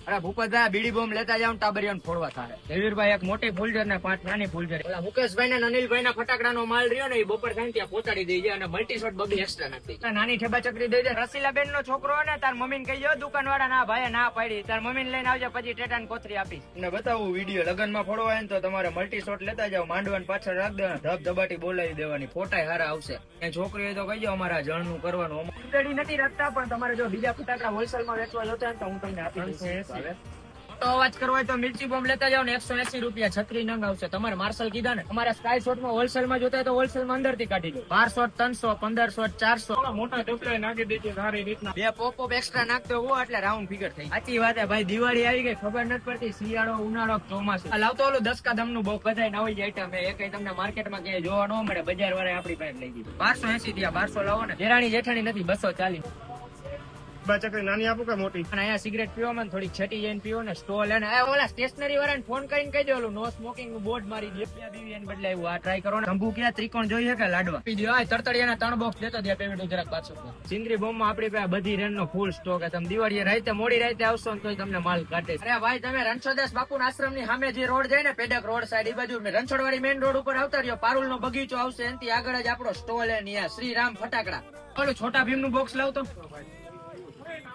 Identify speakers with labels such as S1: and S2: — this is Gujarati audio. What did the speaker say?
S1: અરે ભૂપતભાઈ બીડી બોમ્બ લેતા જાવ ટાબરિયાને ફોડવા થાય. દેવીરભાઈ એક મોટી ફૂલઝર ને 5 નાની ફૂલઝર. ઓલા મુકેશભાઈ ને અનિલભાઈ ના ફટાકડાનો માલ રહ્યો ને એ બપોર થાય ત્યાં પહોંચાડી દેજે અને મલ્ટી શોટ બબી એક્સ્ટ્રા નાખી દે. નાની ઠેબા ચકરી દેજે. રસીલાબેન નો છોકરો ને તાર મમ્મી ને કહી દો દુકાન વાળા ના ભાઈ ના પાડી તાર મમ્મી ને લઈને આવજે પછી ટેટા ને કોથરી આપીશ. ને બતાવું વિડીયો લગન માં ફોડવા હોય ને તો તમારે મલ્ટી શોટ લેતા જાવ માંડવાને પાછળ રાખ દેવાના ધબ ધબાટી બોલાવી દેવાની ફોટા હારા આવશે. એ છોકરી હોય તો કહીજો અમારા જણનું કરવાનું નથી રાખતા પણ તમારે જો બીજા ફટાકડા હોલસેલ માં વેચવા જોતા તો હું તમને આપી દઈશ. મોટો અવાજ કરવો હોય તો મિર્ચી બોમ્બ લેતા જાવ ને 180 રૂપિયા 36 નંગ આવશે. તમારે માર્શલ કીધા ને અમારા સ્કાય શોટ માં હોલસેલ માં જોતા હોય તો હોલસેલ માં અંદર થી કાઢી દો. 1200 300 1500 400 મોટા ટોપલા નાખી દેજો સારી રીતના. 2 પોપ એક્સ્ટ્રા નાખતો હો એટલે રાઉન્ડ ફિગર થઈ. સાચી વાત ભાઈ દિવાળી આવી ગઈ ખબર નથી પડતી શિયાળો ઉનાળો ચોમાસું. લાવતો ઓલું 10 કા દમ નું બહુ બધાય નવી આઈટમ એ કઈ તમને માર્કેટ માં ક્યાંય જોવા ન મળે. બજાર વાળા આપડી પાસે લઈ દીધું 1280 થયા 1200 લાવો ને. જેરાણી જેઠાણી નથી 240.
S2: ચકરી નાની આપું કે મોટી?
S1: અને અહીંયા સિગરેટ પીવામાં થોડીક છેટી જઈને પીવો ને સ્ટોલ અને ઓલા સ્ટેશનરી વાળાને ફોન કરીને કહી દેલું નો સ્મોકિંગ નું બોર્ડ મારી દે. એને બદલે આવ્યું આ ટ્રાય કરો ને. શંભુ ક્યાં ત્રિકોણ જોઈએ કે લાડવા પી દો. તરતડિયાના 3 બોક્સ દેતો દે પેમેન્ટ જરાક પાછો. સિંદરી બોમ્બ માં આપડી પાસે બધી રેન્જ નો ફૂલ સ્ટોક. તમે દિવાળીએ રાતે મોડી રાતે આવશો ને તો તમને માલ કાઢે. અરે ભાઈ તમે રણછોડદાસ બાપુ ના આશ્રમ ની સામે જે રોડ જાય ને પેડક રોડ સાઈડ એ બાજુ રણછોડવાડી મેઇન રોડ ઉપર આવતા રહ્યો. પારુલ નો બગીચો આવશે એનાથી આગળ જ આપણો સ્ટોલ હે. શ્રીરામ ફટાકડા ઓલું છોટા ભીમ નું બોક્સ લાવતો.